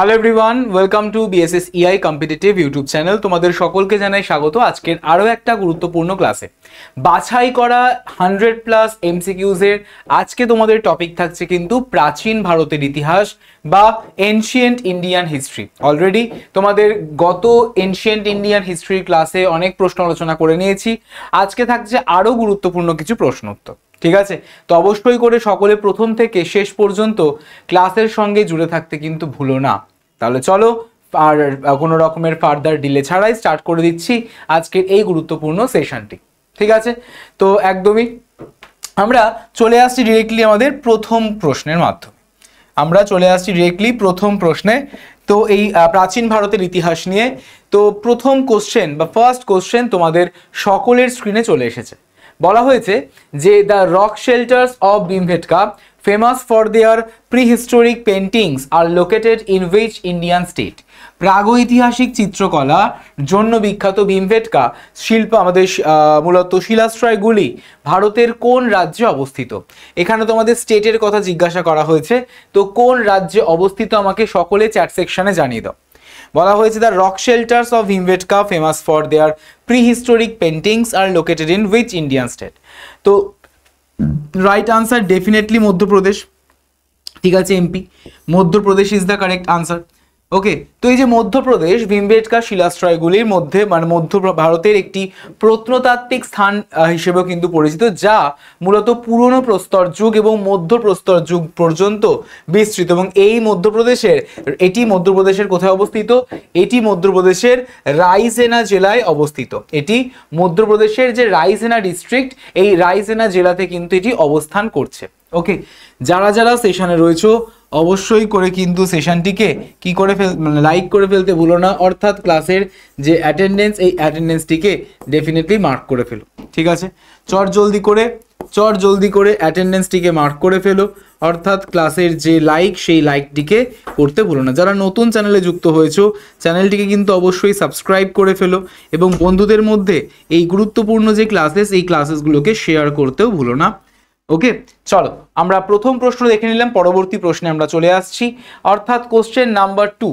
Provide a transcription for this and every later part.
Hello everyone, welcome to BSS EI competitive YouTube channel. তোমাদের সকলকে জানাই স্বাগত আজকের আরও একটা গুরুত্বপূর্ণ ক্লাসে। বাছাই করা 100+ এমসিকিউজ এর আজকে তোমাদের টপিক থাকছে কিন্তু প্রাচীন ভারতের ইতিহাস বা এনশিয়েন্ট ইন্ডিয়ান হিস্ট্রি। অলরেডি তোমাদের গত এনশিয়েন্ট ইন্ডিয়ান হিস্ট্রির ক্লাসে অনেক প্রশ্ন আলোচনা করে নিয়েছি। আজকে থাকছে আরও গুরুত্বপূর্ণ কিছু প্রশ্ন উত্তর। ঠিক আছে, তো অবশ্যই করে সকলে প্রথম থেকে শেষ পর্যন্ত ক্লাসের সঙ্গে জুড়ে থাকতে কিন্তু ভুলো না। তাহলে চলো আর কোনো রকমের ফার্দার ডিলে ছাড়াই স্টার্ট করে দিচ্ছি আজকের এই গুরুত্বপূর্ণ সেশনটি। ঠিক আছে, তো একদমই আমরা চলে আসছি ডিরেক্টলি আমাদের প্রথম প্রশ্নের মাধ্যমে। প্রথম প্রশ্নে। তো এই প্রাচীন ভারতের ইতিহাস নিয়ে তো প্রথম কোশ্চেন বা ফার্স্ট কোশ্চেন তোমাদের সকলের স্ক্রিনে চলে এসেছে। বলা হয়েছে যে the rock shelters of Bhimbetka famous for their prehistoric paintings are located in which Indian state. প্রাগৈতিহাসিক চিত্রকলার জন্য বিখ্যাত ভীমবেটকা শিল্প আমাদের মূলত শিলাশ্রয়গুলি ভারতের কোন রাজ্যে অবস্থিত? এখানে তোমাদের স্টেটের কথা জিজ্ঞাসা করা হয়েছে, তো কোন রাজ্যে অবস্থিত আমাকে সকলে চ্যাট সেকশনে জানিয়ে দাও। বলা হয়েছে the rock shelters of Bhimbetka famous for their prehistoric paintings are located in which Indian state. তো রাইট আনসার ডেফিনেটলি মধ্যপ্রদেশ। ঠিক আছে, MP, Madhya Pradesh is the correct answer. Okay, তো এই যে মধ্যপ্রদেশ ভীমবেটকা শিলাশ্রয়গুলির মধ্যে মানে মধ্য ভারতের একটি প্রত্নতাত্ত্বিক স্থান হিসেবেও কিন্তু পরিচিত, যা মূলত পুরনো প্রস্তর যুগ এবং মধ্য প্রস্তর যুগ পর্যন্ত বিস্তৃত। এবং এটি মধ্যপ্রদেশের কোথায় অবস্থিত? এটি মধ্যপ্রদেশের রায়সেনা জেলায় অবস্থিত। এটি মধ্যপ্রদেশের যে রায়সেনা ডিস্ট্রিক্ট, এই রায়সেনা জেলাতে কিন্তু এটি অবস্থান করছে। ওকে, যারা যারা সেশনে রয়েছে অবশ্যই করে কিন্তু সেশনটিকে কি করে লাইক করে ফেলতে ভুলো না, অর্থাৎ ক্লাসের যে অ্যাটেন্ডেন্স, এই অ্যাটেন্ডেন্সটিকে ডেফিনেটলি মার্ক করে ফেলো। ঠিক আছে, চট জলদি করে অ্যাটেন্ডেন্সটিকে মার্ক করে ফেলো, অর্থাৎ ক্লাসের যে লাইক, সেই লাইকটিকে করতে ভুলো না। যারা নতুন চ্যানেলে যুক্ত হয়েছো চ্যানেলটিকে কিন্তু অবশ্যই সাবস্ক্রাইব করে ফেলো এবং বন্ধুদের মধ্যে এই গুরুত্বপূর্ণ যে এই ক্লাসেসগুলোকে শেয়ার করতেও ভুলো না। ওকে, চলো আমরা প্রথম প্রশ্ন দেখে নিলাম, পরবর্তী প্রশ্নে আমরা চলে আসছি, অর্থাৎ কোশ্চেন নাম্বার 2।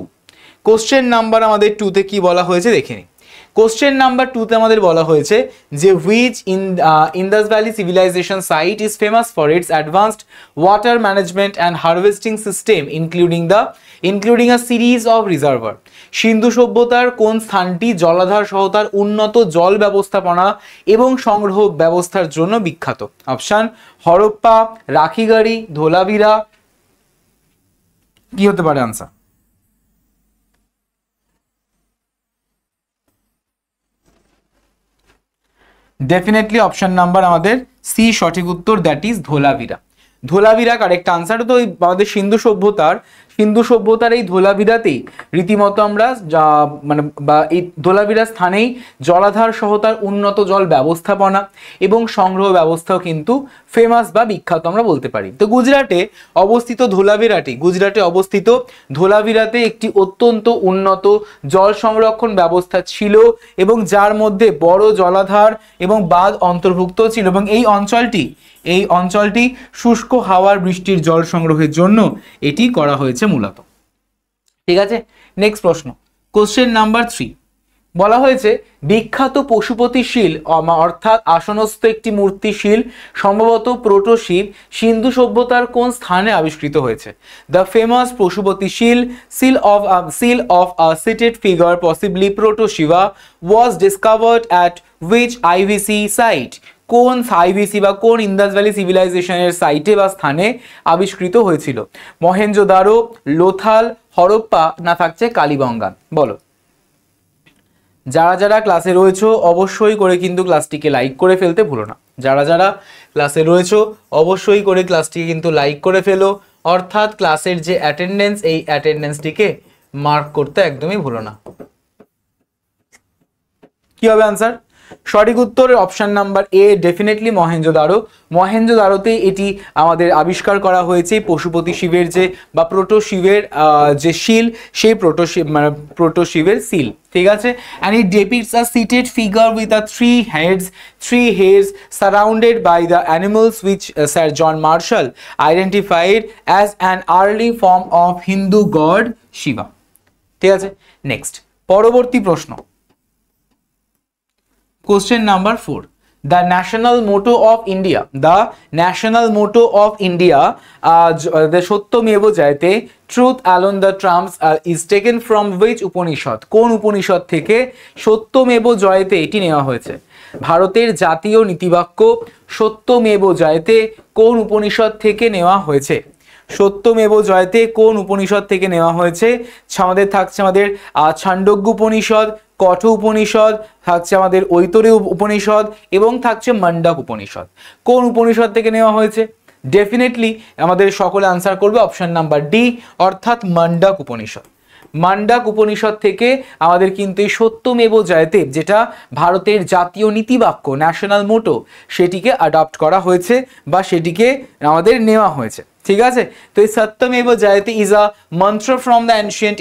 কোশ্চেন নাম্বার আমাদের 2তে কি বলা হয়েছে দেখে নিই। কোশ্চেন নাম্বার 2তে আমাদের বলা হয়েছে যে which Indus valley civilisation site is famous for its advanced water management and harvesting system including a series of reservoir. সিন্ধু সভ্যতার কোন স্থানটি জলাধার সহ তার উন্নত জল ব্যবস্থাপনা এবং সংগ্রহ ব্যবস্থার জন্য বিখ্যাত? অপশন হরপ্পা, রাখিগাড়ি, ধোলাভিরা। কি হতে পারে আনসার? ডেফিনেটলি অপশন নাম্বার আমাদের সি সঠিক উত্তর, that is Dholavira correct answer. তো আমাদের সিন্ধু সভ্যতার এই ধোলাভিরাতেই রীতিমতো আমরা এই ধোলাভিরা স্থানেই জলাধার সহ তার উন্নত জল ব্যবস্থাপনা এবং সংগ্রহ ব্যবস্থাও কিন্তু ফেমাস বা বিখ্যাত আমরা বলতে পারি। তো গুজরাটে অবস্থিত ধোলাভিরাতে একটি অত্যন্ত উন্নত জল সংরক্ষণ ব্যবস্থা ছিল এবং যার মধ্যে বড় জলাধার এবং বাঁধ অন্তর্ভুক্ত ছিল, এবং এই অঞ্চলটি শুষ্ক হাওয়ার বৃষ্টির জল সংগ্রহের জন্য এটি করা হয়েছে মূলত। ঠিক আছে, নেক্সট প্রশ্ন, কোশ্চেন নাম্বার 3। বলা হয়েছে বিখ্যাত পশুপতি শিল অর্থাৎ আসনস্থ একটি মূর্তি শিল, সম্ভবত প্রোটোশিব, সিন্ধু সভ্যতার কোন স্থানে আবিষ্কৃত হয়েছে? The famous Pashupati seal of a seated figure, possibly proto-Shiva, was discovered at which IVC site? কোন আইভিসি বা কোন ইন্দাস ভ্যালি সিভিলাইজেশনের সাইটে বা স্থানে আবিষ্কৃত হয়েছিল? মহেঞ্জোদারো, লোথাল, হরপ্পা না থাকছে কালীবঙ্গান? বলো। যারা যারা ক্লাসে রয়েছে অবশ্যই করে কিন্তু ক্লাসটিকে লাইক করে ফেলতে ভুলো না। যারা ক্লাসে রয়েছে অবশ্যই করে ক্লাসটিকে কিন্তু লাইক করে ফেলো, অর্থাৎ ক্লাসের যে অ্যাটেন্ডেন্স, এই অ্যাটেন্ডেন্সটিকে মার্ক করতে একদমই ভুলো না। কি হবে আনসার? সঠিক উত্তর অপশন নাম্বার এ, ডেফিনেটলি মহেঞ্জোদারোতে এটি আমাদের আবিষ্কার করা হয়েছে। পশুপতি শিবের যে বা প্রোটোশিবের যে শিল, সেই প্রোটোশিবের শিল। ঠিক আছে, and it depicts a seated figure with a three heads surrounded by the animals, which Sir John Marshall identified as an early form of Hindu god Shiva. ঠিক আছে, নেক্সট পরবর্তী প্রশ্ন, question number 4, the national motto of India, the national motto of India, the সত্যমেব Jayate, truth alone the trumps, is taken from which Upanishad? কোন উপনিষদ থেকে সত্যমেব জয়তে এটি নেওয়া হয়েছে? ভারতের জাতীয় নীতিবাক্য সত্যমেব জয়তে কোন উপনিষদ থেকে নেওয়া হয়েছে? সত্যমেব জয়তে কোন উপনিষদ থেকে নেওয়া হয়েছে? আমাদের থাকছে আমাদের ছান্দোগ্য উপনিষদ, কঠ উপনিষদ, থাকছে আমাদের ঐতরেয় উপনিষদ এবং থাকছে মণ্ডক উপনিষদ। কোন উপনিষদ থেকে নেওয়া হয়েছে? ডেফিনেটলি আমাদের সকলে আনসার করবে অপশন নাম্বার ডি, অর্থাৎ মণ্ডক উপনিষদ। মণ্ডক উপনিষদ থেকে আমাদের কিন্তু এই সত্যমেব জয়তে, যেটা ভারতের জাতীয় নীতিবাক্য ন্যাশনাল মোটো, সেটিকে অ্যাডপ্ট করা হয়েছে বা সেটিকে আমাদের নেওয়া হয়েছে। ঠিক আছে, তো এই সত্যমেব Jayate is a mantra from the ancient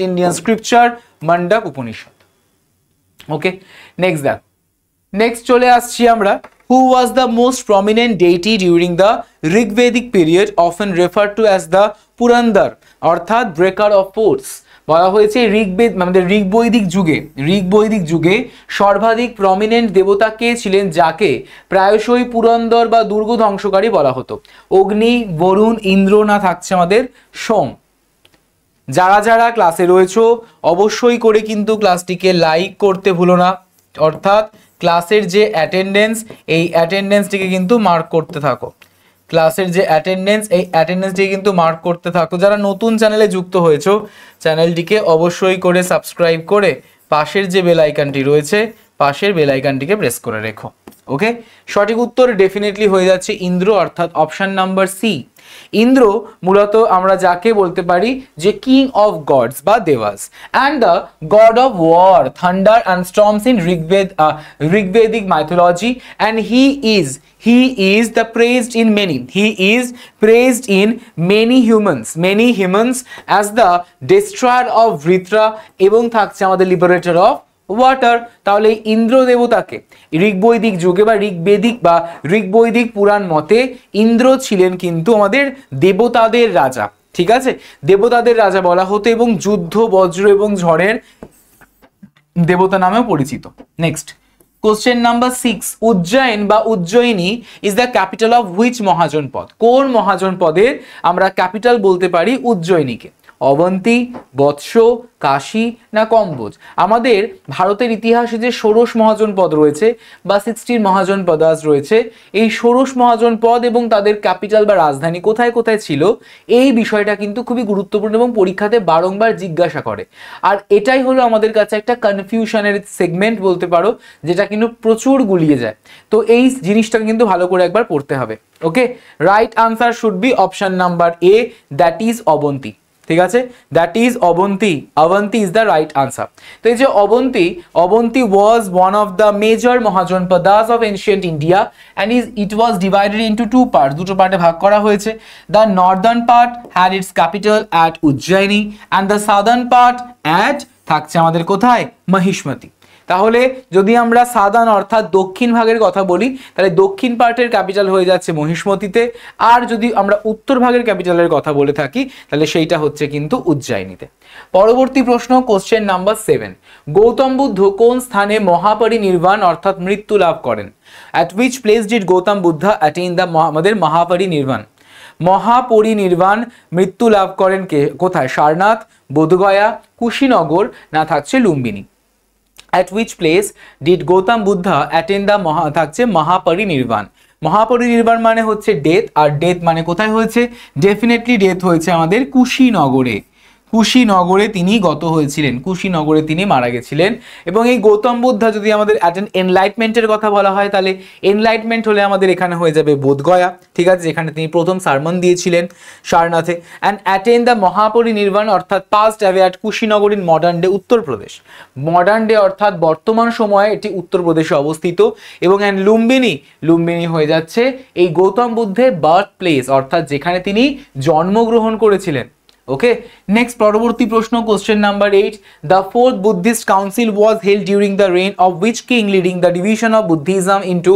Indian scripture Mundaka Upanishad. Okay, next দেখ, নেক্সট চলে আসছি আমরা, who was the most prominent deity during the Rigvedic period, often referred to as the Purandar, অর্থাৎ ব্রেকার অফ পোর্টস। বলা হয়েছে ঋগ্বেদ আমাদের ঋগ্বৈদিক যুগে সর্বাধিক প্রমিনেন্ট দেবতা কে ছিলেন, যাকে প্রায়শই পুরন্দর বা দুর্গ ধ্বংসকারী বলা হতো? অগ্নি, বরুণ, ইন্দ্র, না থাকছে আমাদের সোম। যারা যারা ক্লাসে রয়েছো অবশ্যই করে কিন্তু ক্লাসটিকে লাইক করতে ভুলো না, অর্থাৎ ক্লাসের যে অ্যাটেন্ডেন্স, এই অ্যাটেন্ডেন্সটিকে কিন্তু মার্ক করতে থাকো। ক্লাসের যে অ্যাটেন্ডেন্স, এই অ্যাটেন্ডেন্সটিকে কিন্তু মার্ক করতে থাকো। যারা নতুন চ্যানেলে যুক্ত হয়েছো চ্যানেলটিকে অবশ্যই করে সাবস্ক্রাইব করে পাশের যে বেল আইকনটি রয়েছে, পাশের বেল আইকনটিকে প্রেস করে রেখো। ওকে, সঠিক উত্তর ডেফিনেটলি হয়ে যাচ্ছে ইন্দ্র, অর্থাৎ অপশন নাম্বার সি। ইন্দ্র মূলত আমরা যাকে বলতে পারি যে কিং অফ গডস বা দেবাস, and the god of war, thunder and storms in Rigvedic mythology, and he is the praised in many humans as the destroyer of Vritra এবং থাকছে আমাদের liberator of ওয়াটার। তাহলে ইন্দ্র দেবতাকে ঋগ্বৈদিক যুগে বা ঋগ্বৈদিক পুরাণ মতে ইন্দ্র ছিলেন কিন্তু আমাদের দেবতাদের রাজা। ঠিক আছে, দেবতাদের রাজা বলা হতো এবং যুদ্ধ, বজ্র এবং ঝড়ের দেবতা নামেও পরিচিত। নেক্সট কোশ্চেন নাম্বার 6, উজ্জয়ন বা Ujjayini is the capital of which Mahajanapada? কোন মহাজনপদের আমরা ক্যাপিটাল বলতে পারি উজ্জয়িনীকে? অবন্তী, বৎস, কাশী, না কম্বোজ? আমাদের ভারতের ইতিহাসে যে ষোড়শ মহাজনপদ রয়েছে বা 16 মহাজনপদাস রয়েছে, এই ষোড়শ মহাজনপদ এবং তাদের ক্যাপিটাল বা রাজধানী কোথায় কোথায় ছিল, এই বিষয়টা কিন্তু খুবই গুরুত্বপূর্ণ এবং পরীক্ষাতে বারংবার জিজ্ঞাসা করে। আর এটাই হলো আমাদের কাছে একটা কনফিউশনের সেগমেন্ট বলতে পারো, যেটা কিন্তু প্রচুর গুলিয়ে যায়। তো এই জিনিসটাকে কিন্তু ভালো করে একবার পড়তে হবে। Okay, right answer should be option number A, that is Avanti. ঠিক আছে, that is Avanti is the right answer. তো এই যে Avanti was one of the major Mahajanapadas of ancient India and it was divided into two part, দুটো পার্টে ভাগ করা হয়েছে। The northern part had its capital at Ujjayini and the southern part at থাকছে আমাদের কোথায়? মহিষ্মতি। তাহলে যদি আমরা সাদার্ন অর্থাৎ দক্ষিণ ভাগের কথা বলি, তাহলে দক্ষিণ পার্টের ক্যাপিটাল হয়ে যাচ্ছে মহিষ্মতিতে, আর যদি আমরা উত্তর ভাগের ক্যাপিটালের কথা বলে থাকি তাহলে সেইটা হচ্ছে কিন্তু উজ্জয়িনীতে। পরবর্তী প্রশ্ন, কোশ্চেন নাম্বার 7, গৌতম বুদ্ধ কোন স্থানে মহাপরিনির্বাণ অর্থাৎ মৃত্যু লাভ করেন? At which place did Gautam Buddha attain the আমাদের মহাপরিনির্বাণ মৃত্যু লাভ করেন কে? কোথায়? সারনাথ, বোধগয়া, কুশীনগর, না থাকছে Lumbini? At which place did Gautam Buddha attain the থাকছে মহাপরিনির্বাণ। মহাপরিনির্বাণ মানে হচ্ছে ডেথ, আর ডেথ মানে কোথায় হয়েছে? ডেফিনেটলি ডেথ হয়েছে আমাদের কুশীনগরে। কুশীনগরে তিনি গত হয়েছিলেন, কুশীনগরে তিনি মারা গেছিলেন। এবং এই গৌতম বুদ্ধা যদি আমাদের এনলাইটমেন্টের কথা বলা হয়, তাহলে এনলাইটমেন্ট হলে আমাদের এখানে হয়ে যাবে বোধগয়া। ঠিক আছে, যেখানে তিনি প্রথম সারমন দিয়েছিলেন সারনাথে। অ্যান্ড অ্যাটেন দ্য মহাপরিনির্বাণ অর্থাৎ passed away at Kushinagar in modern day Uttar Pradesh. Modern day অর্থাৎ বর্তমান সময়ে এটি উত্তরপ্রদেশে অবস্থিত। এবং অ্যান্ড লুম্বিনী হয়ে যাচ্ছে এই গৌতম বুদ্ধের বার্থ প্লেস, অর্থাৎ যেখানে তিনি জন্মগ্রহণ করেছিলেন। ওকে, নেক্সট পরবর্তী প্রশ্ন, question number 8, the fourth Buddhist council was held during the reign of which king leading the division of Buddhism into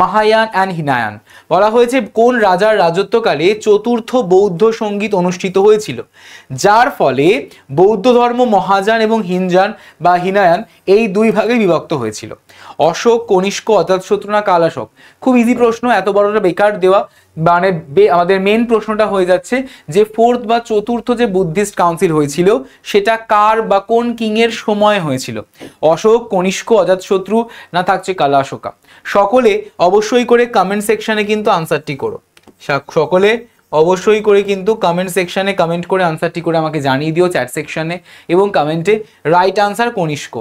Mahayana and Hinayana. বলা হয়েছে কোন রাজার রাজত্বকালে চতুর্থ বৌদ্ধ সঙ্গীত অনুষ্ঠিত হয়েছিল, যার ফলে বৌদ্ধ ধর্ম মহাযান এবং হিনযান বা হিনায়ান এই দুই ভাগে বিভক্ত হয়েছিল। অশোক, কনিষ্ক, অজাতশত্রু না কালাশক? খুব ইজি প্রশ্ন, এত বড়টা বেকার দেওয়া, মানে আমাদের মেন প্রশ্নটা হয়ে যাচ্ছে যে ফোর্থ বা চতুর্থ যে বুদ্ধিস্ট কাউন্সিল হয়েছিল সেটা কার বা কোন কিং এর সময় হয়েছিল, অশোক, কনিষ্ক, অজাতশত্রু না থাকছে কালাশোকা? সকলে অবশ্যই করে কমেন্ট সেকশনে কিন্তু আনসারটি করো, সকলে অবশ্যই করে কিন্তু কমেন্ট সেকশনে কমেন্ট করে আনসারটি করে আমাকে জানিয়ে দিও চ্যাট সেকশনে এবং কমেন্টে। Right answer Kanishka.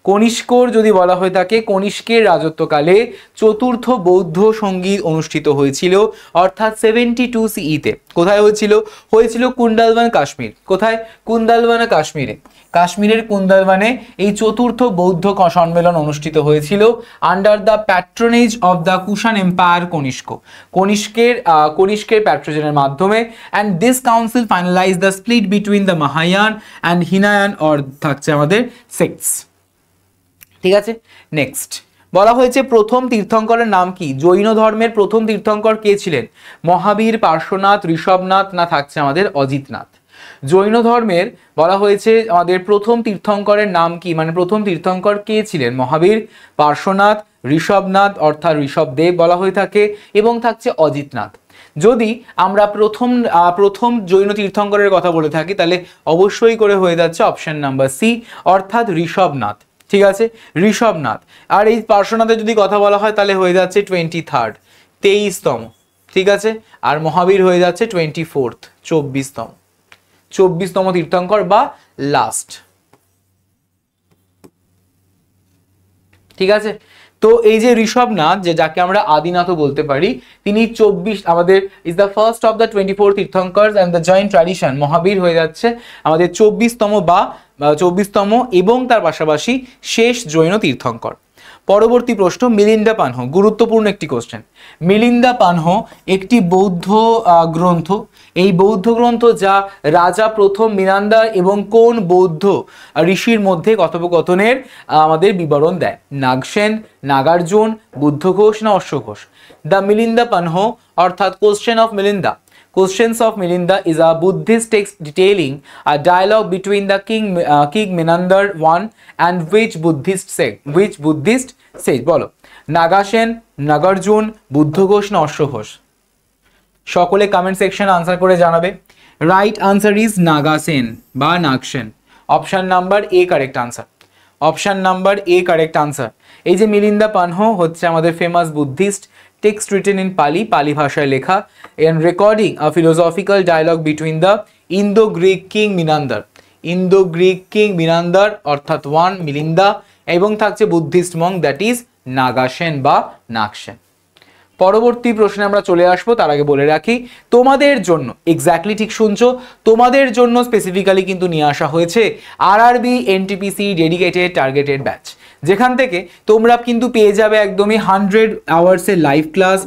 কনিষ্কর যদি বলা হয়ে থাকে, কনিষ্কের রাজত্বকালে চতুর্থ বৌদ্ধ সঙ্গীত অনুষ্ঠিত হয়েছিল, অর্থাৎ 72 CE-তে। কোথায় হয়েছিল? হয়েছিল কুন্ডালবান, কাশ্মীর। কোথায়? কুন্দালবানে, কাশ্মীরে। কাশ্মীরের কুন্দালবানে এই চতুর্থ বৌদ্ধ সম্মেলন অনুষ্ঠিত হয়েছিল under the patronage of the Kushan empire Kanishka. কনিষ্কের প্যাট্রোজনের মাধ্যমে। And this council finalise the split between the Mahayana and Hinayana or থাকছে আমাদের সেক্টস। ঠিক আছে, নেক্সট বলা হয়েছে প্রথম তীর্থঙ্করের নাম কি? জৈন ধর্মের প্রথম তীর্থঙ্কর কে ছিলেন? মহাবীর, পার্শ্বনাথ, ঋষভনাথ না থাকছে আমাদের অজিতনাথ? জৈন ধর্মের বলা হয়েছে আমাদের প্রথম তীর্থঙ্করের নাম কি, মানে প্রথম তীর্থঙ্কর কে ছিলেন? মহাবীর, পার্শ্বনাথ, ঋষভনাথ অর্থাৎ ঋষভদেব বলা হয়ে থাকে এবং থাকছে অজিতনাথ। যদি আমরা প্রথম জৈন তীর্থঙ্করের কথা বলে থাকি তাহলে অবশ্যই করে হয়ে যাচ্ছে অপশন নাম্বার সি, অর্থাৎ ঋষভনাথ। ঠিক আছে, ঋষভনাথ। আর এই পার্শ্বনাথের যদি কথা বলা হয় তাহলে হয়ে যাচ্ছে 23rd, 23তম। ঠিক আছে, আর মহাবীর হয়ে যাচ্ছে 24th, 24তম তীর্থঙ্কর বা লাস্ট। ঠিক আছে, তো এই যে ঋষভনাথ, যে যাকে আমরা আদিনাথও বলতে পারি, তিনি 24 আমাদের is the first of the 24 Tirthankara and the Jain tradition. Mahavira হয়ে যাচ্ছে আমাদের 24তম এবং তার পাশাপাশি শেষ জৈন তীর্থঙ্কর। পরবর্তী প্রশ্ন, মিলিন্দা পানহো, গুরুত্বপূর্ণ একটি কোশ্চেন। মিলিন্দা পানহো একটি বৌদ্ধ গ্রন্থ। এই বৌদ্ধ গ্রন্থ যা রাজা প্রথম মিনান্দা এবং কোন বৌদ্ধ ঋষির মধ্যে কথোপকথনের আমাদের বিবরণ দেয়? নাগসেন, নাগার্জুন, বুদ্ধঘোষ না অশ্বঘোষ? দ্য মিলিন্দা পানহো অর্থাৎ question of Milinda, Questions of Milinda is a Buddhist text detailing a dialogue between the King Menander I and which Buddhist sage? বলো, নাগাসেন, নাগার্জুন, বুদ্ধঘোষ না অশ্বঘোষ? সকলে কমেন্ট সেকশনে আনসার করে জানাবে। রাইট আনসার ইজ নাগাসেন বা নাগসেন। অপশন নাম্বার এ কারেক্ট আনসার। অপশন নাম্বার এ correct answer. এই যে মিলিন্দা পানহো হচ্ছে আমাদের famous Buddhist text written in Pali ভাষায় লেখা, and recording a philosophical dialogue between the Indo-Greek king Menander অর্থাৎ 1 মিলিন্দা এবং থাকছে বুদ্ধিস্ট মঙ্ক দ্যাট ইজ নাগাসেন বা নাগসেন। পরবর্তী প্রশ্নে আমরা চলে আসবো, তার আগে বলে রাখি তোমাদের জন্য, এক্স্যাক্টলি ঠিক শুনছো, তোমাদের জন্য স্পেসিফিক্যালি কিন্তু নিয়ে আসা হয়েছে RRB NTPC dedicated targeted batch, যেখান থেকে তোমরা কিন্তু পেয়ে যাবে একদমই 100 আওয়ার্সের live class,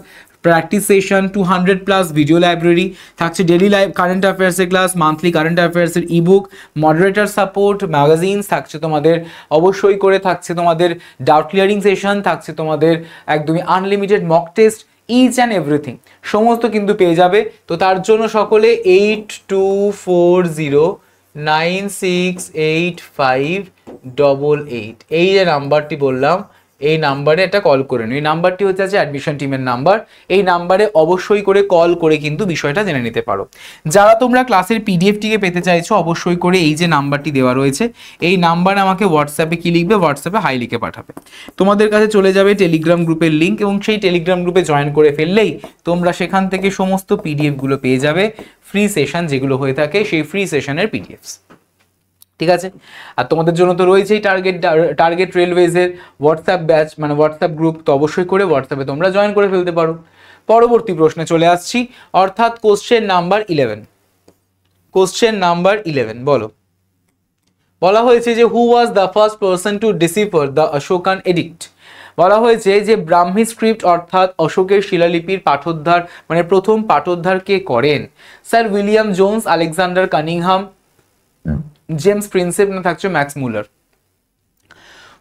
practice session, 200+ video library, থাকছে ডেলি লাইভ কারেন্ট অ্যাফেয়ার্সের ক্লাস, মান্থলি কারেন্ট অ্যাফেয়ার্সের ইবুক, মডারেটর সাপোর্ট, ম্যাগাজিনস থাকছে তোমাদের, অবশ্যই করে থাকছে তোমাদের ডাউট ক্লিয়ারিং সেশন, থাকছে তোমাদের একদমই unlimited mock test, each and everything সমস্ত কিন্তু পেয়ে যাবে। তো তার জন্য সকলে 8240968588 এই যে নাম্বারটি বললাম, এই নাম্বারে একটা কল করে নিন। এই নাম্বারটি হচ্ছে অ্যাডমিশন টিমের নাম্বার। এই নাম্বারে অবশ্যই করে কল করে কিন্তু বিষয়টা জেনে নিতে পারো। যারা তোমরা ক্লাসের পিডিএফটিকে পেতে চাইছো, অবশ্যই করে এই যে নাম্বারটি দেওয়া রয়েছে এই নাম্বারে আমাকে হোয়াটসঅ্যাপে কি লিখবে, হোয়াটসঅ্যাপে হাই লিখে পাঠাবে। তোমাদের কাছে চলে যাবে টেলিগ্রাম গ্রুপের লিঙ্ক এবং সেই টেলিগ্রাম গ্রুপে জয়েন করে ফেললেই তোমরা সেখান থেকে সমস্ত পিডিএফগুলো পেয়ে যাবে, ফ্রি সেশন যেগুলো হয়ে থাকে সেই ফ্রি সেশনের পিডিএফস। ঠিক আছে, আর তোমাদের জন্য তো রয়েছেই টার্গেট রেলওয়েজের হোয়াটসঅ্যাপ ব্যাচ, মানে হোয়াটসঅ্যাপ গ্রুপ, তো অবশ্যই করে হোয়াটসঅ্যাপে তোমরা জয়েন করে ফেলতে পারো। পরবর্তী প্রশ্নে চলে আসছি, অর্থাৎ কোশ্চেন নাম্বার 11। কোশ্চেন নাম্বার 11 বলো, বলা হয়েছে যে who was the first person to decipher the Ashokan edict? বলা হয়েছে যে ব্রাহ্মী স্ক্রিপ্ট অর্থাৎ অশোকের শিলালিপির পাঠোদ্ধার মানে প্রথম পাঠোদ্ধার কে করেন? Sir William Jones, Alexander Cunningham, James Prinsep, না থাকছে Max Muller.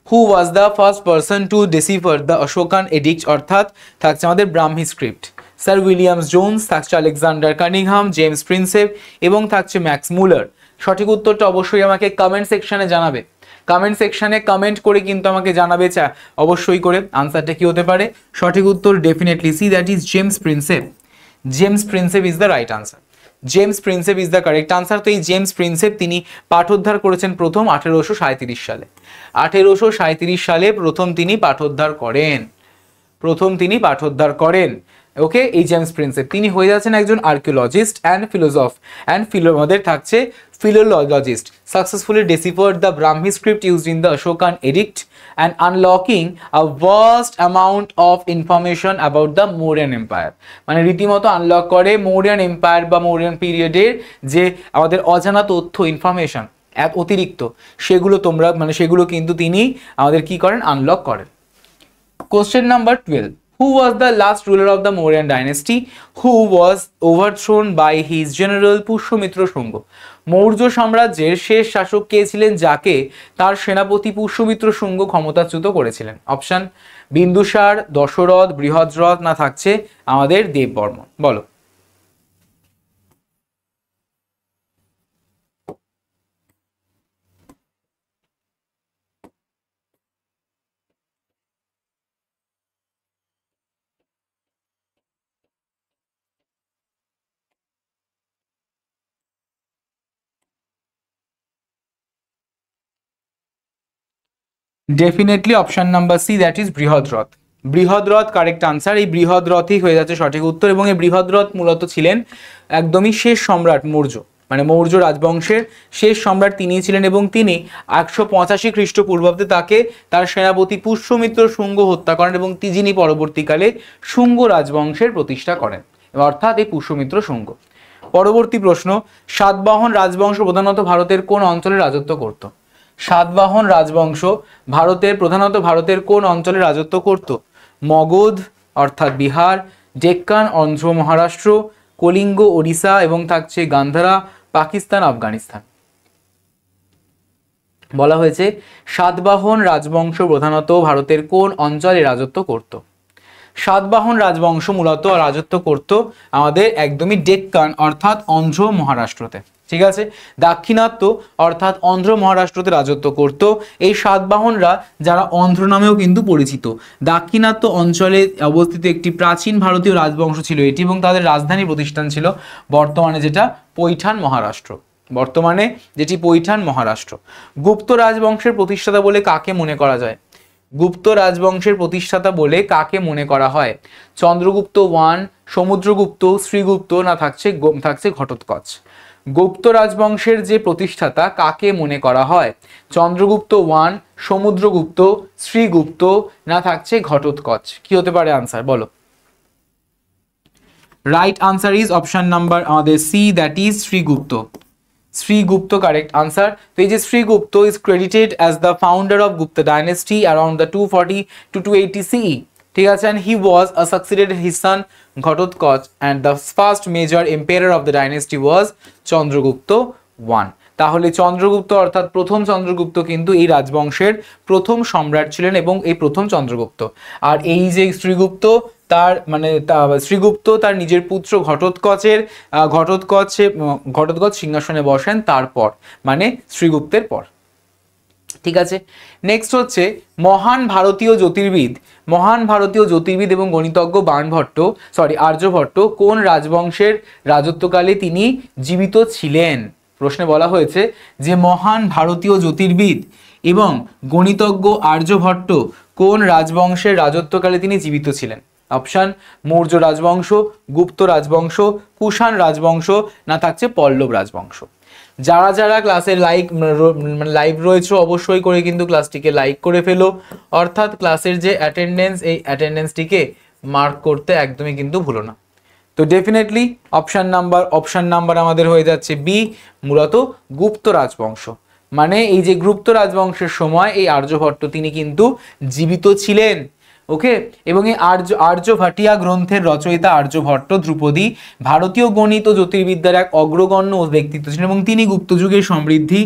Who was the first person to decipher the Ashokan edict অর্থাৎ থাকছে আমাদের Brahmi script? Sir Williams Jones, থাকছে আলেকজান্ডার কানিংহাম, জেমস প্রিন্সেপ এবং থাকছে ম্যাক্স মুলার। সঠিক উত্তরটা অবশ্যই আমাকে কমেন্ট সেকশনে জানাবে। কমেন্ট সেকশনে কমেন্ট করে কিন্তু আমাকে জানাবে অবশ্যই করে আনসারটা কি হতে পারে। সঠিক উত্তর definitely C, that is James Prinsep. James Prinsep is the right answer. James Prinsep is the correct answer. তো এই জেমস প্রিন্সেপ তিনি পাঠোদ্ধার করেছেন প্রথম 1837 সালে। 1837 সালে প্রথম তিনি পাঠোদ্ধার করেন। ওকে, এই জেমস প্রিন্সেপ তিনি হয়ে যাচ্ছেন একজন আর্কিওলজিস্ট অ্যান্ড ফিলোসফ আমাদের থাকছে philologist, successfully deciphered the Brahmi script used in the Ashokan edict and unlocking a vast amount of information about the Mauryan Empire. মানে রীতিমতো আনলক করে মৌর্যান এম্পায়ার বা মৌর্যান পিরিয়ডের যে আমাদের অজানা তথ্য ইনফরমেশন অতিরিক্ত সেগুলো কিন্তু তিনি আমাদের কি করেন, আনলক করেন। Question number 12. Who was the last ruler of the Mauryan dynasty who was overthrown by his general Pushyamitra Shunga? Maurya সাম্রাজ্যের শেষ শাসক কে ছিলেন যাকে তার সেনাপতি পুষ্যমিত্র শুঙ্গ ক্ষমতাচ্যুত করেছিলেন? অপশন বিন্দুসার, দশরথ, বৃহদ্রথ, না থাকছে আমাদের দেববর্মন। বলো। Definitely option number C, that is Brihadratha. Brihadratha correct answer. এই বৃহদ্রথই হয়ে যাচ্ছে সঠিক উত্তর। এবং এই বৃহদ্রথ মূলত ছিলেন একদমই শেষ সম্রাট মৌর্য, মানে মৌর্য রাজবংশের শেষ সম্রাট তিনি ছিলেন এবং তিনি 185 খ্রিস্টপূর্বাব্দে তাকে তার সেনাপতি পুষ্যমিত্র শুঙ্গ হত্যা করেন এবং যিনি পরবর্তীকালে শুঙ্গ রাজবংশের প্রতিষ্ঠা করেন, অর্থাৎ এই পুষ্যমিত্র শুঙ্গ। পরবর্তী প্রশ্ন, সাতবাহন রাজবংশ প্রধানত ভারতের কোন অঞ্চলে রাজত্ব করত? সাতবাহন রাজবংশ প্রধানত ভারতের কোন অঞ্চলে রাজত্ব করত? মগধ অর্থাৎ বিহার, ডেক্কান অন্ধ্র মহারাষ্ট্র, কলিঙ্গ ওড়িশা এবং থাকছে গান্ধারা পাকিস্তান আফগানিস্তান। বলা হয়েছে সাতবাহন রাজবংশ প্রধানত ভারতের কোন অঞ্চলে রাজত্ব করত? সাতবাহন রাজবংশ মূলত রাজত্ব করত আমাদের একদমই ডেক্কান অর্থাৎ অন্ধ্র মহারাষ্ট্রতে। ঠিক আছে, দাক্ষিণাত্য অর্থাৎ অন্ধ্র মহারাষ্ট্রতে রাজত্ব করত এই সাতবাহনরা, যারা অন্ধ্র নামেও কিন্তু পরিচিত। দাক্ষিণাত্য অঞ্চলে অবস্থিত একটি প্রাচীন ভারতীয় রাজবংশ ছিল এটি, এবং তাদের রাজধানী প্রতিষ্ঠান ছিল বর্তমানে যেটি পৈঠান মহারাষ্ট্র। গুপ্ত রাজবংশের প্রতিষ্ঠাতা বলে কাকে মনে করা যায়? গুপ্ত রাজবংশের প্রতিষ্ঠাতা বলে কাকে মনে করা হয়? চন্দ্রগুপ্ত 1, সমুদ্রগুপ্ত, শ্রীগুপ্ত, না থাকছে ঘটোৎকচ। গুপ্ত রাজবংশের যে প্রতিষ্ঠাতা কাকে মনে করা হয়? চন্দ্রগুপ্ত 1, সমুদ্রগুপ্ত, শ্রীগুপ্ত, না থাকছে ঘটোৎকচ। কি হতে পারে আনসার, বলো। Right answer is option number আমাদের C, that is Srigupta. Srigupta correct answer. তো এই যে Srigupta is credited as the founder of Gupta dynasty around the 240 to 280 CE। ঠিক আছে, and he was a succeeded his son Ghatotkacha and the first major emperor of the dynasty was Chandragupta I। তাহলে চন্দ্রগুপ্ত অর্থাৎ প্রথম চন্দ্রগুপ্ত কিন্তু এই রাজবংশের প্রথম সম্রাট ছিলেন এবং এই প্রথম চন্দ্রগুপ্ত। আর এই যে শ্রীগুপ্ত তার নিজের পুত্র ঘটোৎকচ সিংহাসনে বসেন তারপর, মানে শ্রীগুপ্তের পর। ঠিক আছে, নেক্সট হচ্ছে মহান ভারতীয় জ্যোতির্বিদ এবং গণিতজ্ঞ আর্যভট্ট কোন রাজবংশের রাজত্বকালে তিনি জীবিত ছিলেন? প্রশ্নে বলা হয়েছে যে মহান ভারতীয় জ্যোতির্বিদ এবং গণিতজ্ঞ আর্যভট্ট কোন রাজবংশের রাজত্বকালে তিনি জীবিত ছিলেন? অপশন মৌর্য রাজবংশ, গুপ্ত রাজবংশ, কুষাণ রাজবংশ, না থাকছে পল্লব রাজবংশ। যারা ক্লাসের লাইভ রয়েছে অবশ্যই করে কিন্তু ক্লাসটিকে লাইক করে ফেলো, অর্থাৎ ক্লাসের যে অ্যাটেন্ডেন্স এই অ্যাটেন্ডেন্সটিকে মার্ক করতে একদমই কিন্তু ভুলো না। তো ডেফিনেটলি অপশন নাম্বার আমাদের হয়ে যাচ্ছে বি, মূলত গুপ্ত রাজবংশ। মানে এই যে গুপ্ত রাজবংশের সময় এই আর্যভট্ট তিনি কিন্তু জীবিত ছিলেন। ওকে। এবং এই আর্যভাটিয়া গ্রন্থের রচয়িতা আর্যভট্ট ধ্রুপদী ভারতীয় গণিত ও জ্যোতির্বিদ্যার এক অগ্রগণ্য ব্যক্তিত্ব ছিলেন এবং তিনি গুপ্তযুগের সমৃদ্ধি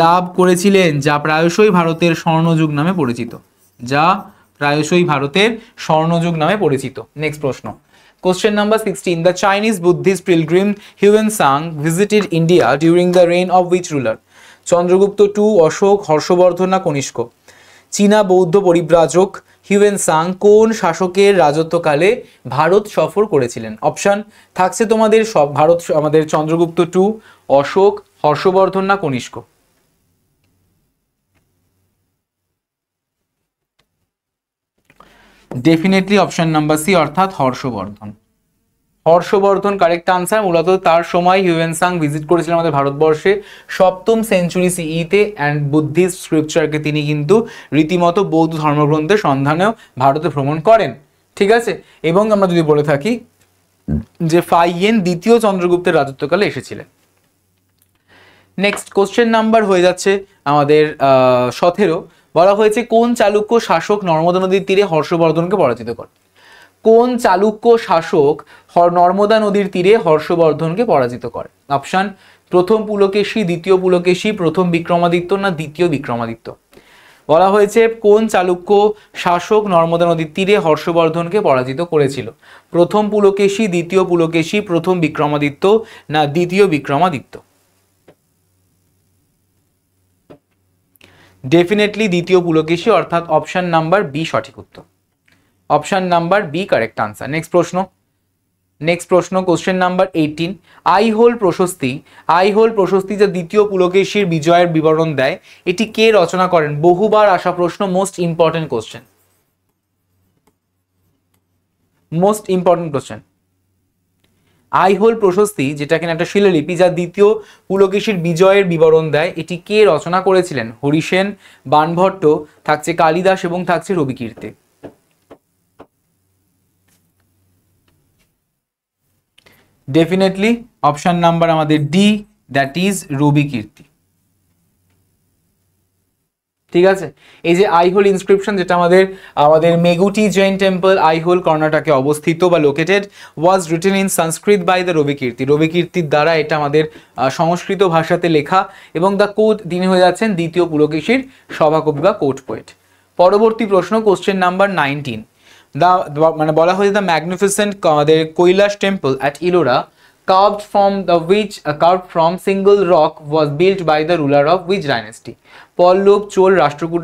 লাভ করেছিলেন, যা প্রায়শই ভারতের স্বর্ণযুগ নামে পরিচিত। নেক্সট প্রশ্ন, question number 16, the Chinese Buddhist pilgrim Hiuen Tsang visited India during the reign of which ruler? Chandragupta two, Ashoka, Harshavardhana না কনিষ্ক? চীনা বৌদ্ধ পরিব্রাজক হিউয়েন সাং কোন শাসকের রাজত্বকালে ভারত সফর করেছিলেন? অপশন থাকছে তোমাদের সব আমাদের চন্দ্রগুপ্ত টু, অশোক, হর্ষবর্ধন না Kanishka? Definitely option number C অর্থাৎ হর্ষবর্ধন। Harshvardhan correct answer. মূলত তার সময় হিউয়েন সাং ভিজিট করেছিলেন আমাদের ভারতবর্ষে 7ম সেঞ্চুরি সিইতে অ্যান্ড বুদ্ধিস্ট স্ক্রিপচারকে তিনি কিন্তু রীতিমতো বৌদ্ধ ধর্মগ্রন্থের সন্ধানেও ভারতে ভ্রমণ করেন। ঠিক আছে, এবং আমরা যদি বলে থাকি যে ফাইয়েন দ্বিতীয় চন্দ্রগুপ্তের রাজত্বকালে এসেছিলেন। নেক্সট কোশ্চেন নাম্বার হয়ে যাচ্ছে আমাদের 17। বলা হয়েছে কোন চালুক্য শাসক নর্মদা নদীর তীরে হর্ষবর্ধনকে পরাজিত করে? কোন চালুক্য শাসক নর্মদা নদীর তীরে হর্ষবর্ধনকে পরাজিত করে? অপশন প্রথম পুলকেশী, দ্বিতীয় পুলকেশী, প্রথম বিক্রমাদিত্য না দ্বিতীয় বিক্রমাদিত্য? বলা হয়েছে কোন চালুক্য শাসক নর্মদা নদীর তীরে হর্ষবর্ধনকে পরাজিত করেছিল? প্রথম পুলকেশী, দ্বিতীয় পুলকেশী, প্রথম বিক্রমাদিত্য না দ্বিতীয় বিক্রমাদিত্য? ডেফিনেটলি দ্বিতীয় পুলকেশী অর্থাৎ অপশন নাম্বার বি সঠিক উত্তর। Option number B correct answer. Next প্রশ্ন কোশ্চেন নাম্বার 18। আইহোল প্রশস্তি যা দ্বিতীয় পুলকেশীর বিজয়ের বিবরণ দেয়, এটি কে রচনা করেন? বহুবার আসা প্রশ্ন, মোস্ট ইম্পর্টেন্ট কোশ্চেন। আইহোল প্রশস্তি, যেটা কিনা একটা শিলালিপি যা দ্বিতীয় পুলকেশীর বিজয়ের বিবরণ দেয়, এটি কে রচনা করেছিলেন? হরিসেন, বাণভট্ট, থাকছে কালিদাস এবং থাকছে রবিকীর্তি? ডেফিনেটলি অপশন নাম্বার আমাদের ডি, দ্যাট ইজ রবিকীর্তি। ঠিক আছে, এই যে আইহোল ইনস্ক্রিপশন, যেটা আমাদের মেগুটি জৈন টেম্পল, আইহোল, কর্ণাটকে অবস্থিত বা located, was written in Sanskrit by the রবিকীর্তির দ্বারা এটা আমাদের সংস্কৃত ভাষাতে লেখা, এবং দ্য কোড তিনি হয়ে যাচ্ছেন দ্বিতীয় পুলকেশীর সভাকবি বা কোর্ট পোয়েট। পরবর্তী প্রশ্ন কোশ্চেন নাম্বার 19। মানে বলা হয়েছে দ্য ম্যাগনিফিসেন্ট আমাদের Kailash temple at Ellora carved from single rock was built by the ruler of which dynasty? পল্লব, চোল, রাষ্ট্রকূট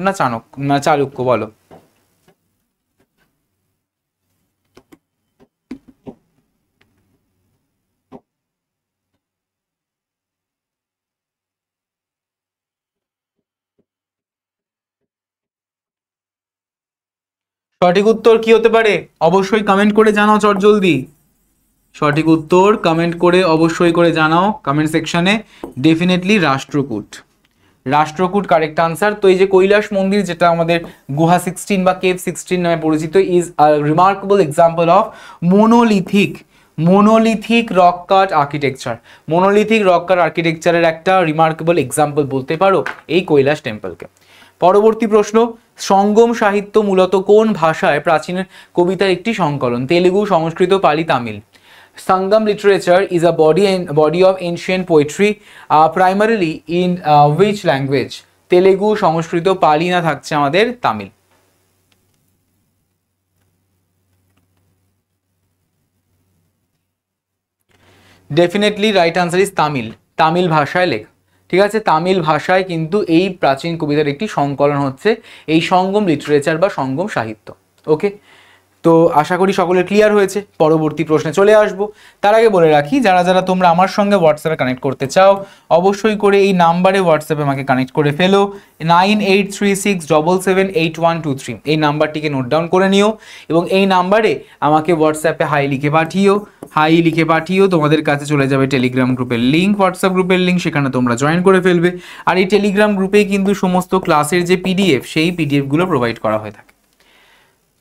না চালুক্য? বলো। সঠিক উত্তর কি হতে পারে? অবশ্যই কমেন্ট করে জানাও চটজলদি। সঠিক উত্তর কমেন্ট করে অবশ্যই করে জানাও কমেন্ট সেকশনে। Definitely Rashtrakuta correct answer. তো এই যে কৈলাস মন্দির, যেটা আমাদের গুহা 16 বা কেভ 16 নামে পরিচিত, is a remarkable example of monolithic rock cut architecture. Monolithic rock cut আর্কিটেকচারের একটা রিমার্কেবল এক্সাম্পল বলতে পারো এই কৈলাস টেম্পলকে। পরবর্তী প্রশ্ন, সঙ্গম সাহিত্য মূলত কোন ভাষায় প্রাচীন কবিতার একটি সংকলন? তেলুগু, সংস্কৃত, পালি, Tamil? Sangam literature is a body of ancient poetry primarily in which language? Telugu, সংস্কৃত, পালি না থাকছে আমাদের Tamil? Definitely right answer is Tamil ভাষায় লেখা। ঠিক আছে, তামিল ভাষায় কিন্তু এই প্রাচীন কবিতার একটি সংকলন হচ্ছে এই সঙ্গম লিটারেচার বা সঙ্গম সাহিত্য। ওকে, তো আশা করি সকলের ক্লিয়ার হয়েছে। পরবর্তী প্রশ্নে চলে আসবো। তার আগে বলে রাখি, যারা তোমরা আমার সঙ্গে হোয়াটসঅ্যাপে কানেক্ট করতে চাও, অবশ্যই করে এই নাম্বারে হোয়াটসঅ্যাপে আমাকে কানেক্ট করে ফেলো, 9836778123। এই নাম্বারটিকে নোট ডাউন করে নিও এবং এই নাম্বারে আমাকে হোয়াটসঅ্যাপে হাই লিখে পাঠিও। তোমাদের কাছে চলে যাবে টেলিগ্রাম গ্রুপের লিঙ্ক, হোয়াটসঅ্যাপ গ্রুপের লিঙ্ক, সেখানে তোমরা জয়েন করে ফেলবে। আর এই টেলিগ্রাম গ্রুপেই কিন্তু সমস্ত ক্লাসের যে পিডিএফ, সেই পিডিএফগুলো প্রোভাইড করা হয়ে থাকে।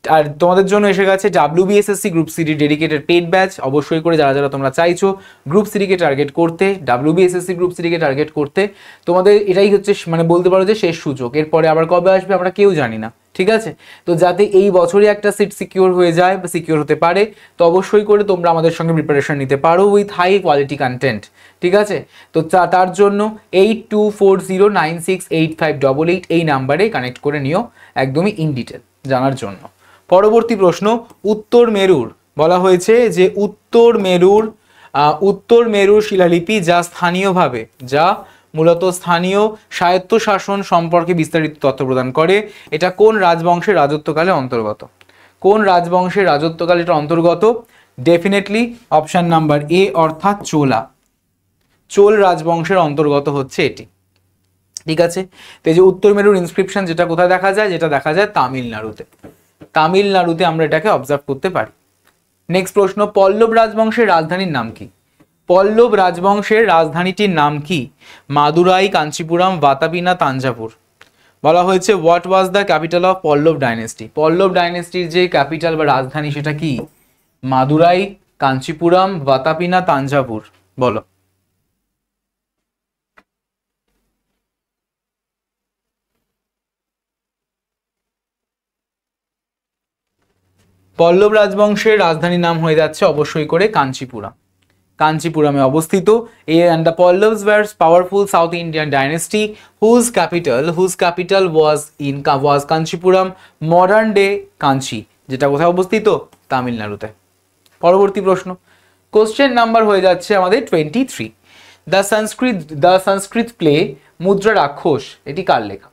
আর তোমাদের জন্য এসে গেছে WBSSC group CD dedicated paid batch. অবশ্যই করে যারা তোমরা চাইছো গ্রুপ সিডিকে টার্গেট করতে, WBSSC গ্রুপ সিডিকে টার্গেট করতে, তোমাদের এটাই হচ্ছে মানে বলতে পারো যে শেষ সুযোগ। এরপরে আবার কবে আসবে আমরা কেউ জানি না। ঠিক আছে? তো যাতে এই বছরই একটা সিট সিকিউর হয়ে যায় বা সিকিউর হতে পারে, তো অবশ্যই করে তোমরা আমাদের সঙ্গে প্রিপারেশন নিতে পারো উইথ হাই কোয়ালিটি কন্টেন্ট। ঠিক আছে? তো তার জন্য 8240968588 এই নাম্বারে কানেক্ট করে নিও একদমই ইন ডিটেল জানার জন্য। পরবর্তী প্রশ্ন, উত্তর মেরুর বলা হয়েছে যে উত্তর মেরুর শিলালিপি যা স্থানীয়ভাবে মূলত স্থানীয় স্বায়ত্তশাসন সম্পর্কে বিস্তারিত তথ্য প্রদান করে, এটা কোন রাজবংশের রাজত্বকালে অন্তর্গত? কোন রাজবংশের রাজত্বকালে এটা অন্তর্গত? ডেফিনেটলি অপশন নাম্বার এ অর্থাৎ চোল রাজবংশের অন্তর্গত হচ্ছে এটি। ঠিক আছে? তো এই যে উত্তর মেরুর ইনস্ক্রিপশন যেটা কোথায় দেখা যায়? যেটা দেখা যায় তামিলনাড়ুতে আমরা এটাকে অবজার্ভ করতে পারি। নেক্সট প্রশ্ন, পল্লব রাজবংশের রাজধানীর নাম কি? পল্লব রাজবংশের রাজধানীটির নাম কি? মাদুরাই, কাঞ্চিপুরম, বাতাবি না তাঞ্জাভুর? বলা হয়েছে what was the capital of Pallava dynasty? Pallava ডাইনেস্টির যে ক্যাপিটাল বা রাজধানী সেটা কি? মাদুরাই, কাঞ্চিপুরম, বাতাবি না তাঞ্জাভুর? বলো। পল্লব রাজবংশের রাজধানীর নাম হয়ে যাচ্ছে অবশ্যই করে কাঞ্চিপুরমে অবস্থিত। And the Pallavas were powerful South Indian dynasty whose capital was Kanchipuram, modern day Kanchi, যেটা কোথায় অবস্থিত? তামিলনাড়ুতে। পরবর্তী প্রশ্ন, কোশ্চেন নাম্বার হয়ে যাচ্ছে আমাদের 23। দ্য সংস্কৃত প্লে মুদ্রা রাক্ষস এটি কার লেখা?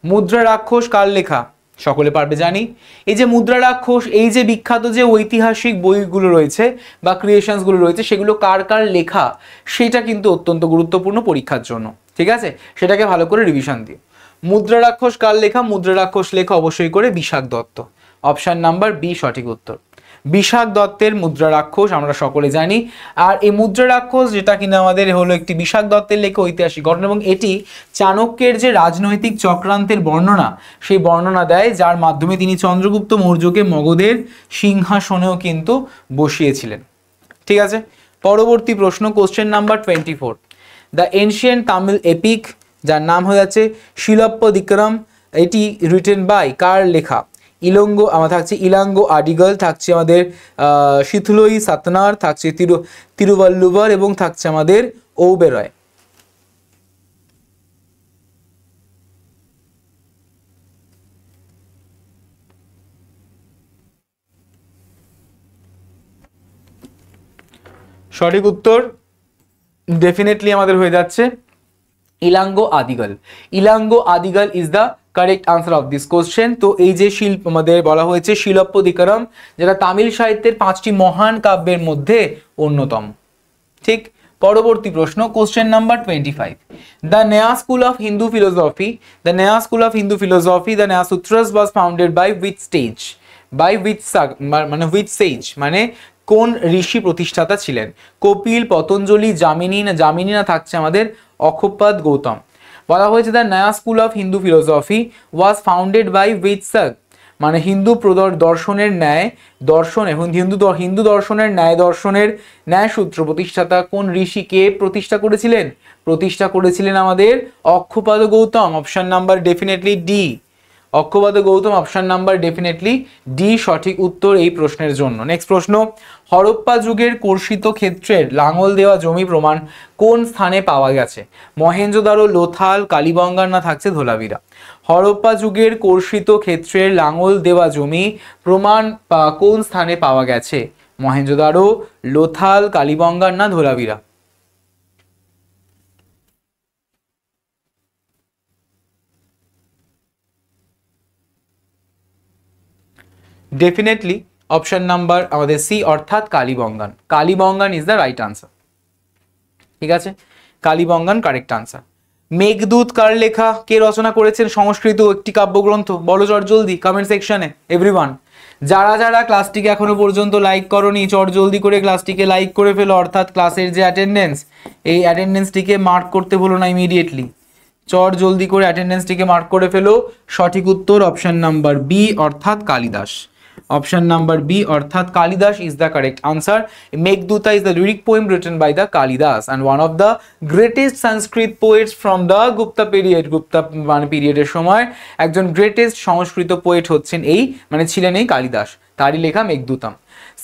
মুদ্রা রাক্ষস কার লেখা? সকলে পারবে জানি। এই যে মুদ্রা রাক্ষস, এই যে বিখ্যাত যে ঐতিহাসিক বইগুলো রয়েছে বা ক্রিয়েশনসগুলো রয়েছে সেগুলো কার লেখা সেটা কিন্তু অত্যন্ত গুরুত্বপূর্ণ পরীক্ষার জন্য। ঠিক আছে? সেটাকে ভালো করে রিভিশন দিও। মুদ্রা রাক্ষস কার লেখা? মুদ্রা রাক্ষস লেখা অবশ্যই করে Vishakha Datta. Option number B সঠিক উত্তর। বিশাখ দত্তের মুদ্রা রাক্ষস আমরা সকলে জানি। আর এই মুদ্রা রাক্ষস যেটা কিনা আমাদের হলো একটি বিশাখ দত্তের লেখা ঐতিহাসিক ঘটনা, এবং এটি চাণক্যের যে রাজনৈতিক চক্রান্তের বর্ণনা সেই বর্ণনা দেয়, যার মাধ্যমে তিনি চন্দ্রগুপ্ত মৌর্যকে মগধের সিংহাসনেও কিন্তু বসিয়েছিলেন। ঠিক আছে? পরবর্তী প্রশ্ন, question number 24। The ancient Tamil epic যার নাম হয়ে যাচ্ছে শিলপ্পদিকরম, এটি রিটেন বাই কার লেখা? থাকছে ইলাঙ্গো আডিগল, থাকছে আমাদের শীতলই সাতনার, থাকছে তিরুবল্লুবর এবং থাকছে আমাদের ওবেরয়। সঠিক উত্তর ডেফিনেটলি আমাদের হয়ে যাচ্ছে Ilango Adigal is the correct answer of this question. তো এই যে শিল্প আমাদের বলা হয়েছে শিলপ্পদিকরম, যেটা তামিল সাহিত্যের 5টি মহান কাব্যের মধ্যে অন্যতম। ঠিক? পরবর্তী প্রশ্ন, question number 25। The Nyaya school of Hindu philosophy, the নয়া সূত্রস ওয়াজ ফাউন্ডেড বাই হুইচ সেজ, মানে কোন ঋষি প্রতিষ্ঠাতা ছিলেন? কপিল, পতঞ্জলি, জামিনী না থাকছে আমাদের অক্ষপাদ গৌতম? বলা হয়েছে the Nyaya school of Hindu philosophy was founded by which sage, মানে হিন্দু দর্শনের ন্যায় সূত্র প্রতিষ্ঠাতা কোন ঋষিকে প্রতিষ্ঠা করেছিলেন? আমাদের Akshapada Gautama. Option number definitely D, Akshapada Gautama. Option number definitely D সঠিক উত্তর এই প্রশ্নের জন্য। নেক্সট প্রশ্ন, হরপ্পা যুগের কর্ষিত ক্ষেত্রের লাঙল দেওয়া জমি প্রমাণ কোন স্থানে পাওয়া গেছে? মহেঞ্জোদারো, লোথাল, কালীবঙ্গার না থাকছে ধোলাভিরা? হরপ্পা যুগের কর্ষিত ক্ষেত্রের লাঙল দেওয়া জমি প্রমাণ কোন স্থানে পাওয়া গেছে? মহেঞ্জোদারো, লোথাল, কালীবঙ্গার না ধোলাভিরা? ডেফিনেটলি অপশন নাম্বার আমাদের সি অর্থাৎ Kalibangan is the right answer. ঠিক আছে? Kalibangan correct answer. মেঘদূত কার লেখা? কে রচনা করেছেন? সংস্কৃত একটি কাব্যগ্রন্থ। বলো চট জলদি কমেন্ট সেকশনে এভরিওয়ান। যারা ক্লাসটিকে এখনো পর্যন্ত লাইক করোনি চট জলদি করে ক্লাসটিকে লাইক করে ফেলো, অর্থাৎ ক্লাসের যে অ্যাটেন্ডেন্স এই অ্যাটেন্ডেন্সটিকে মার্ক করতে ভুলো না ইমিডিয়েটলি। চট জলদি করে অ্যাটেন্ডেন্সটিকে মার্ক করে ফেলো। সঠিক উত্তর অপশন নাম্বার বি অর্থাৎ কালিদাস। অপশন নাম্বার বি অর্থাৎ Kalidasa is the correct answer. Meghaduta is the lyric poem written by the Kalidasa and one of the greatest Sanskrit poets from the Gupta period. Gupta মানে পিরিয়ডের সময় একজন গ্রেটেস্ট সংস্কৃত পোয়েট হচ্ছেন এই মানে ছিলেন এই কালিদাস, তারই লেখা Meghadutam.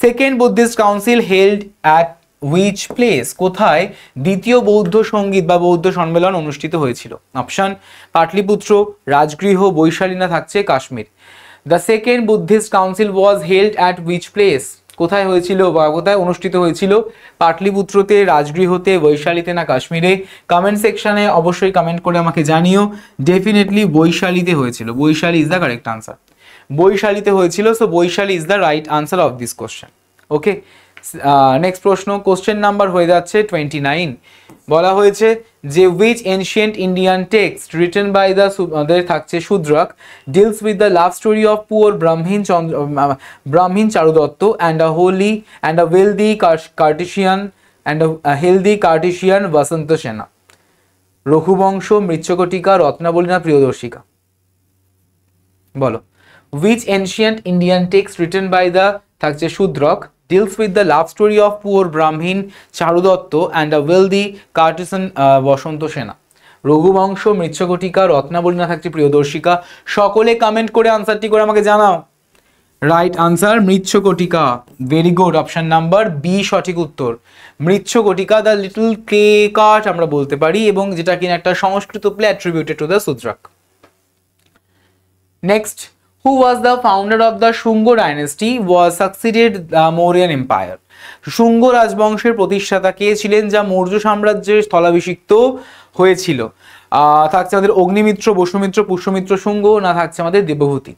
Second Buddhist council held at which place, কোথায় দ্বিতীয় বৌদ্ধ সঙ্গীত বা বৌদ্ধ সম্মেলন অনুষ্ঠিত হয়েছিল? অপশন পাটলিপুত্র, রাজগৃহ, বৈশালী না থাকছে Kashmir. The second Buddhist council was held at which place, কোথায় হয়েছিল বা কোথায় অনুষ্ঠিত হয়েছিল? পাটলিপুত্রতে, রাজগৃহতে, বৈশালীতে না কাশ্মীরে? কমেন্ট সেকশনে অবশ্যই কমেন্ট করে আমাকে জানিও। ডেফিনেটলি বৈশালীতে হয়েছিল, Vaishali is the correct answer. বৈশালীতে হয়েছিল, so Vaishali is the right answer of this question. Okay, next প্রশ্ন, কোশ্চেন নাম্বার হয়ে যাচ্ছে 29। বলা হয়েছে যে which ancient Indian text written by the থাকছে Shudraka deals with the love story of poor Brahmin Charudatta and a holy and a wealthy courtesan and a healthy courtesan Vasanta Sena? Raghuvamsha, Mrichchhakatika, Ratnavali না প্রিয়দর্শিকা? বলো। Which ancient Indian text written by the থাকছে Shudraka deals with the love story of poor Brahmin Charudatto and a wealthy courtesan বসন্ত সেনা? রঘুবংশ, মৃচ্ছকটিকা, রত্নাবলী না থাকছে প্রিয়দর্শিকা? সকলে comment করে আনসারটি করে আমাকে জানাও। Right answer Mrichchhakatika, very good, option number B সঠিক উত্তর। Mrichchhakatika the little clay cart আমরা বলতে পারি, এবং যেটা কিনা একটা Sanskrit play attributed to the Shudraka. Next, who was the founder of the Shunga dynasty was succeeded the Mauryan empire? Shunga রাজবংশের প্রতিষ্ঠাতা কে ছিলেন যা মৌর্য সাম্রাজ্যের স্থলাভিষিক্ত হয়েছিল? থাকছে আমাদের অগ্নিমিত্র, বসুমিত্র, পুষ্যমিত্র শুঙ্গ না থাকছে আমাদের দেবভূতি?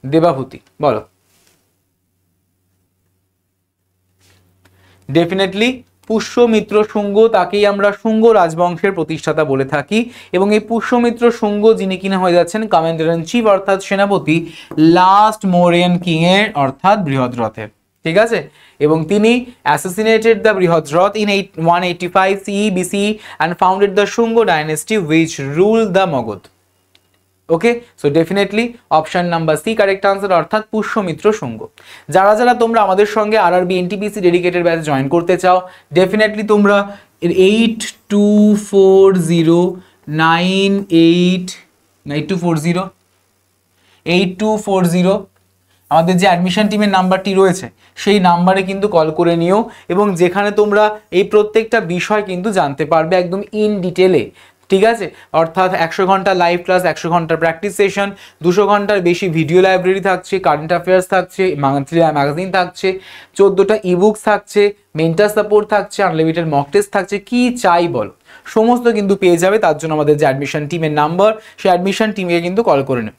দেবাভূতি, বলো। ডেফিনেটলি পুষ্যমিত্র শুঙ্গ, তাকেই আমরা শুঙ্গ রাজবংশের প্রতিষ্ঠাতা বলে থাকি, এবং এই পুষ্যমিত্র শুঙ্গ যিনি কিনা হয়ে যাচ্ছেন কমান্ডার ইন চিফ অর্থাৎ সেনাপতি লাস্ট মৌরিয়ান কিং এর অর্থাৎ বৃহদ্রথের, ঠিক আছে? এবং তিনি assassinated the Brihadratha in 185 CE BC and founded the Shunga dynasty which ruled the Magध. Okay, so definitely option number C correct answer অর্থাৎ পুষ্যমিত্র শুঙ্গ। যারা যারা তোমরা আমাদের সঙ্গে আরআরবি এনটিপিসি ডেডিকেটেড ব্যাচে জয়েন করতে চাও, ডেফিনেটলি তোমরা 8240 আমাদের যে অ্যাডমিশন টিমের নাম্বারটি রয়েছে সেই নাম্বারে কিন্তু কল করে নিও, এবং যেখানে তোমরা এই প্রত্যেকটা বিষয় কিন্তু জানতে পারবে একদম ইন ডিটেলে, ঠিক আছে? অর্থাৎ 100 ঘন্টা লাইভ ক্লাস, 100 ঘন্টার প্র্যাকটিস সেশন, 200 ঘন্টার বেশি ভিডিও লাইব্রেরি থাকছে, কারেন্ট অ্যাফেয়ার্স থাকছে, মান্থলি ম্যাগাজিন থাকছে, 14টা ইবুকস থাকছে, মেন্টার সাপোর্ট থাকছে, আনলিমিটেড মক টেস্ট থাকছে, কি চাই বলো, সমস্ত কিন্তু পেয়ে যাবে। তার জন্য আমাদের যে অ্যাডমিশন টিমের নাম্বার, সেই অ্যাডমিশন টিমকে কিন্তু কল করে নিও।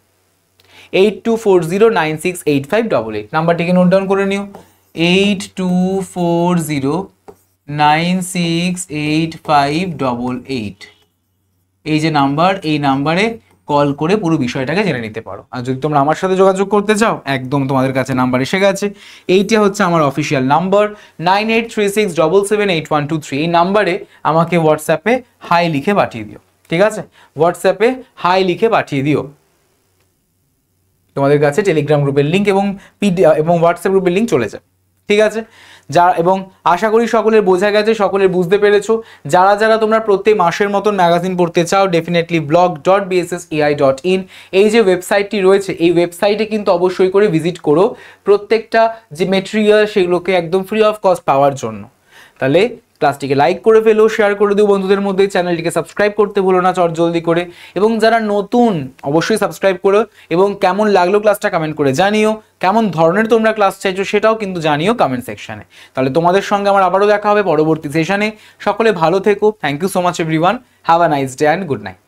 8240968588 নাম্বারটিকে নোট ডাউন করে নিও। 8240968588 এই যে নাম্বার, এই নাম্বারে কল করে পুরো বিষয়টাকে জেনে নিতে পারো। আর যদি তোমরা আমার সাথে যোগাযোগ করতে চাও, একদম তোমাদের কাছে নাম্বার এসে গেছে, এইটা হচ্ছে আমার অফিসিয়াল নাম্বার 9836778123। এই নাম্বারে আমাকে হোয়াটসঅ্যাপে হাই লিখে পাঠিয়ে দিও, ঠিক আছে? হোয়াটসঅ্যাপে হাই লিখে পাঠিয়ে দিও। তোমাদের কাছে টেলিগ্রাম গ্রুপের লিঙ্ক এবং হোয়াটসঅ্যাপ গ্রুপের লিঙ্ক চলে যায়, ঠিক আছে? এবং আশা করি সকলের বোঝা গেছে, সকলের বুঝতে পেরেছো। যারা যারা তোমরা প্রত্যেক মাসের মতন ম্যাগাজিন পড়তে চাও, ডেফিনেটলি blog.bssai.in এই যে ওয়েবসাইটটি রয়েছে, এই ওয়েবসাইটে কিন্তু অবশ্যই করে ভিজিট করো প্রত্যেকটা যে মেটেরিয়াল সেগুলোকে একদম ফ্রি অফ কস্ট পাওয়ার জন্য। তাহলে ক্লাসটিকে লাইক করে ফেলো, শেয়ার করে দিও বন্ধুদের মধ্যে, চ্যানেলটিকে সাবস্ক্রাইব করতে ভুলো না চট জলদি করে, এবং যারা নতুন অবশ্যই সাবস্ক্রাইব করো, এবং কেমন লাগলো ক্লাসটা কমেন্ট করে জানিও, কেমন ধরনের তোমরা ক্লাস চাইছো সেটাও কিন্তু জানিও কমেন্ট সেকশনে। তাহলে তোমাদের সঙ্গে আমার আবারও দেখা হবে পরবর্তী সেশনে। সকলে ভালো থেকো। Thank you so much everyone, have a nice day and good night.